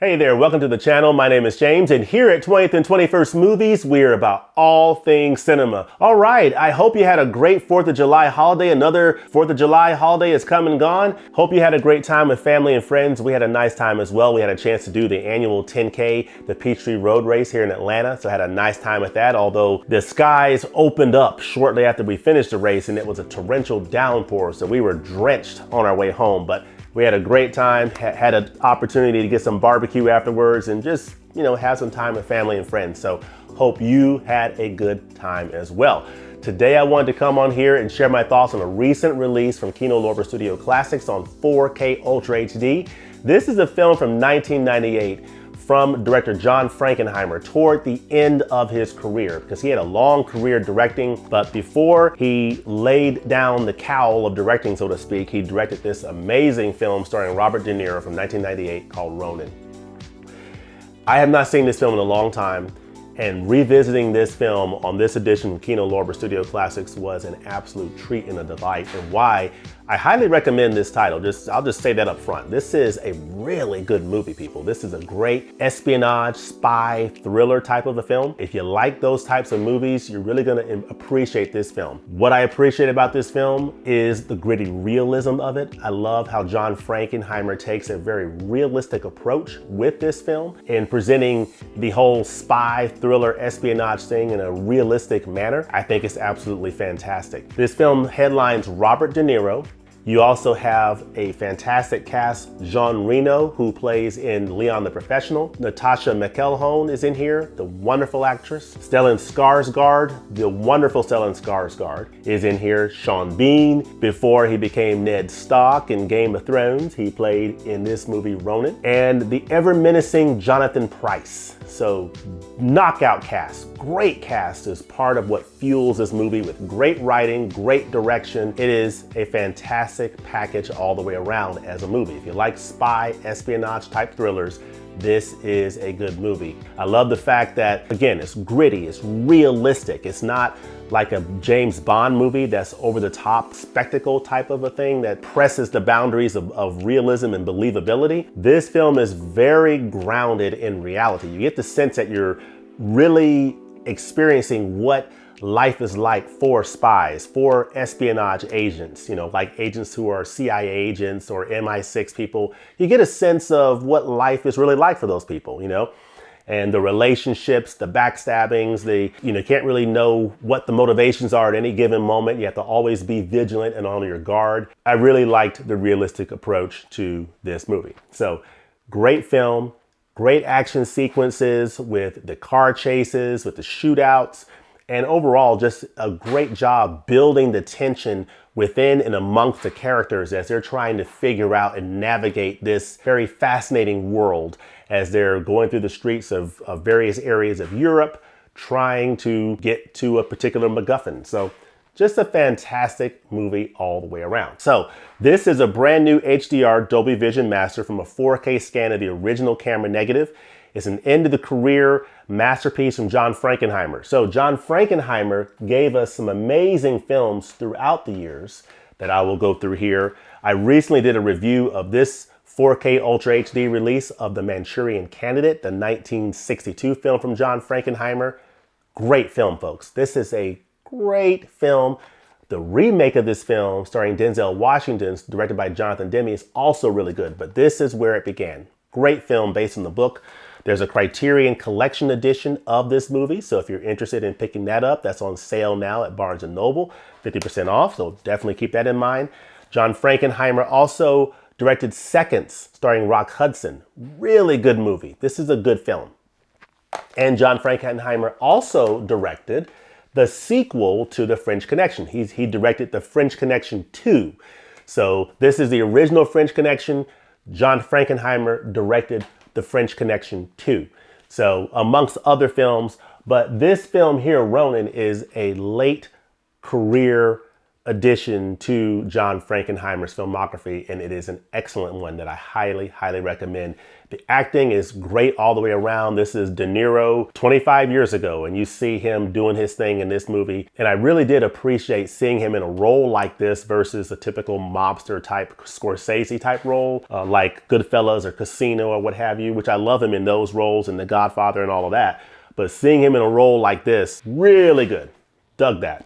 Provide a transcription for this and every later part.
Hey there, welcome to the channel. My name is James, and here at 20th and 21st Movies, we're about all things cinema. All right, I hope you had a great 4th of July holiday. Another 4th of July holiday is come and gone. Hope you had a great time with family and friends. We had a nice time as well. We had a chance to do the annual 10K, the Peachtree Road Race here in Atlanta, so I had a nice time with that, although the skies opened up shortly after we finished the race, and it was a torrential downpour, so we were drenched on our way home, but we had a great time, had an opportunity to get some barbecue afterwards and just, have some time with family and friends. So hope you had a good time as well. Today I wanted to come on here and share my thoughts on a recent release from Kino Lorber Studio Classics on 4K Ultra HD. This is a film from 1998 from director John Frankenheimer toward the end of his career, because he had a long career directing, but before he laid down the cowl of directing, so to speak, he directed this amazing film starring Robert De Niro from 1998 called Ronin. I have not seen this film in a long time, and revisiting this film on this edition of Kino Lorber Studio Classics was an absolute treat and a delight, and why I highly recommend this title. I'll just say that up front. This is a really good movie, people. This is a great espionage, spy, thriller type of a film. If you like those types of movies, you're really gonna appreciate this film. What I appreciate about this film is the gritty realism of it. I love how John Frankenheimer takes a very realistic approach with this film in presenting the whole spy, thriller, espionage thing in a realistic manner. I think it's absolutely fantastic. This film headlines Robert De Niro. You also have a fantastic cast. Jean Reno, who plays in Leon the Professional. Natasha McElhone is in here, the wonderful actress. Stellan Skarsgård, the wonderful Stellan Skarsgård, is in here. Sean Bean, before he became Ned Stark in Game of Thrones, he played in this movie Ronin. And the ever menacing Jonathan Pryce. So knockout cast, great cast is part of what fuels this movie with great writing, great direction. It is a fantastic package all the way around as a movie. If you like spy, espionage type thrillers, this is a good movie. I love the fact that, again, it's gritty, it's realistic. It's not like a James Bond movie that's over the top spectacle type of a thing that presses the boundaries of realism and believability. This film is very grounded in reality. You get the sense that you're really experiencing what life is like for spies, for espionage agents, like agents who are CIA agents or MI6 people. You get a sense of what life is really like for those people, and the relationships, the backstabbings, you can't really know what the motivations are at any given moment. You have to always be vigilant and on your guard. I really liked the realistic approach to this movie. So great film, great action sequences with the car chases, with the shootouts, and overall just a great job building the tension within and amongst the characters as they're trying to figure out and navigate this very fascinating world as they're going through the streets of various areas of Europe, trying to get to a particular MacGuffin. So just a fantastic movie all the way around. So this is a brand new HDR Dolby Vision Master from a 4K scan of the original camera negative. It's an end of the career masterpiece from John Frankenheimer. So John Frankenheimer gave us some amazing films throughout the years that I will go through here. I recently did a review of this 4K Ultra HD release of The Manchurian Candidate, the 1962 film from John Frankenheimer. Great film, folks. This is a great film. The remake of this film, starring Denzel Washington, directed by Jonathan Demme, is also really good, but this is where it began. Great film based on the book. There's a Criterion Collection edition of this movie, so if you're interested in picking that up, that's on sale now at Barnes & Noble, 50% off, so definitely keep that in mind. John Frankenheimer also directed Seconds, starring Rock Hudson. Really good movie. This is a good film. And John Frankenheimer also directed the sequel to The French Connection. He directed The French Connection 2. So this is the original French Connection. John Frankenheimer directed The French Connection 2. So amongst other films, but this film here, Ronin, is a late career addition to John Frankenheimer's filmography, and it is an excellent one that I highly, highly recommend. The acting is great all the way around. This is De Niro 25 years ago, and you see him doing his thing in this movie. And I really did appreciate seeing him in a role like this versus a typical mobster type, Scorsese type role, like Goodfellas or Casino or what have you, which I love him in those roles and The Godfather and all of that. But seeing him in a role like this, really good. Dug that.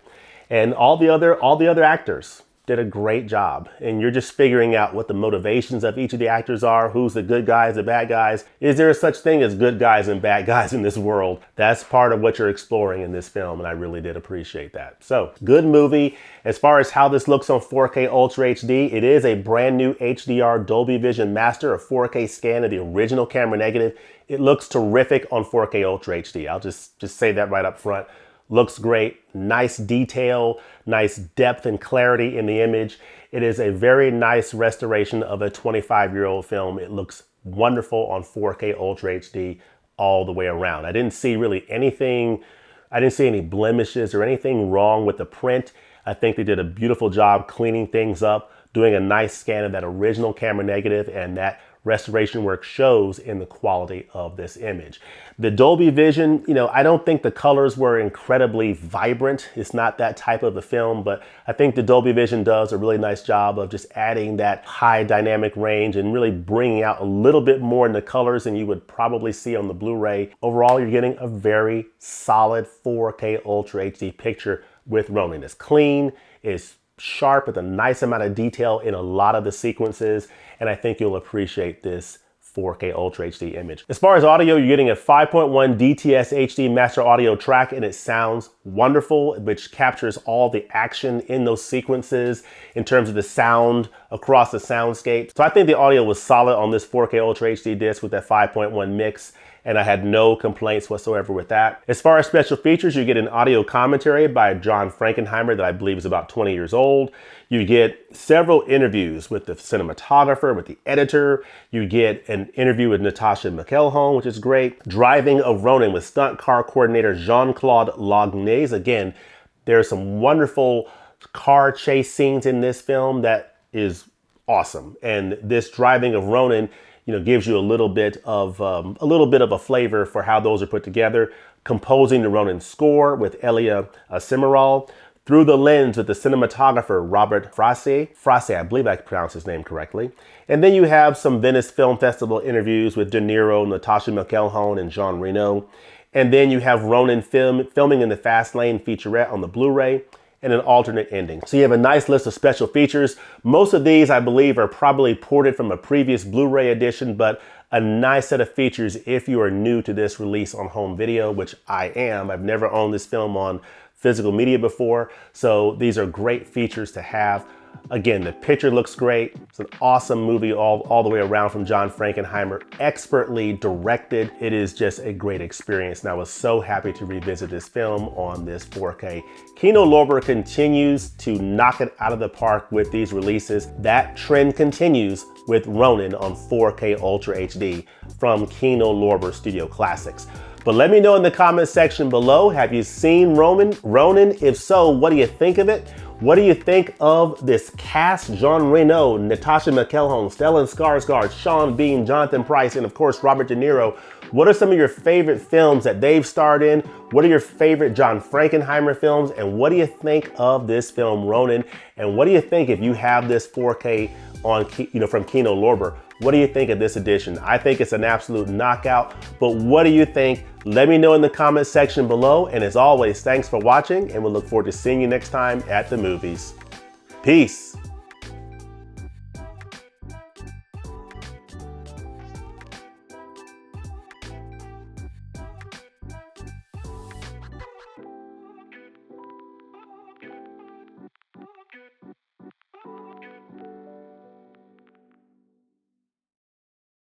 And all the other actors did a great job. And you're just figuring out what the motivations of each of the actors are, who's the good guys, the bad guys. Is there such thing as good guys and bad guys in this world? That's part of what you're exploring in this film, and I really did appreciate that. So, good movie. As far as how this looks on 4K Ultra HD, it is a brand new HDR Dolby Vision Master, a 4K scan of the original camera negative. It looks terrific on 4K Ultra HD. I'll just say that right up front. Looks great, nice detail, nice depth and clarity in the image. It is a very nice restoration of a 25-year-old film. It looks wonderful on 4K Ultra HD all the way around. I didn't see any blemishes or anything wrong with the print. I think they did a beautiful job cleaning things up, doing a nice scan of that original camera negative, and that restoration work shows in the quality of this image. The Dolby Vision, I don't think the colors were incredibly vibrant. It's not that type of a film, but I think the Dolby Vision does a really nice job of just adding that high dynamic range and really bringing out a little bit more in the colors than you would probably see on the Blu-ray. Overall, you're getting a very solid 4K Ultra HD picture with Ronin. It's clean, it's sharp with a nice amount of detail in a lot of the sequences, and I think you'll appreciate this 4K Ultra HD image. As far as audio, you're getting a 5.1 DTS HD master audio track, and it sounds wonderful, which captures all the action in those sequences in terms of the sound across the soundscape. So I think the audio was solid on this 4K Ultra HD disc with that 5.1 mix, and I had no complaints whatsoever with that. As far as special features, you get an audio commentary by John Frankenheimer that I believe is about 20 years old. You get several interviews with the cinematographer, with the editor. You get an interview with Natasha McElhone, which is great. Driving of Ronin with stunt car coordinator Jean-Claude Lagnaise. Again, there are some wonderful car chase scenes in this film that is awesome. And this Driving of Ronin, gives you a little bit of a flavor for how those are put together. Composing the Ronin score with Elia Cimaral. Through the Lens with the cinematographer Robert Frasse, I believe I pronounced his name correctly. And then you have some Venice Film Festival interviews with De Niro, Natasha McElhone, and Jean Reno. And then you have Ronin filming in the Fast Lane featurette on the Blu-ray, and an alternate ending. So you have a nice list of special features. Most of these, I believe, are probably ported from a previous Blu-ray edition, but a nice set of features if you are new to this release on home video, which I am. I've never owned this film on physical media before, so these are great features to have. Again, the picture looks great. It's an awesome movie all the way around from John Frankenheimer, expertly directed. It is just a great experience, and I was so happy to revisit this film on this 4K. Kino Lorber continues to knock it out of the park with these releases. That trend continues with Ronin on 4K Ultra HD from Kino Lorber Studio Classics. But let me know in the comment section below, have you seen Ronin? If so, what do you think of it? What do you think of this cast? Jean Reno, Natasha McElhone, Stellan Skarsgård, Sean Bean, Jonathan Pryce, and of course, Robert De Niro. What are some of your favorite films that they've starred in? What are your favorite John Frankenheimer films? And what do you think of this film, Ronin? And what do you think if you have this 4K on, from Kino Lorber? What do you think of this edition? I think it's an absolute knockout, but what do you think? Let me know in the comment section below. And as always, thanks for watching, and we'll look forward to seeing you next time at the movies. Peace.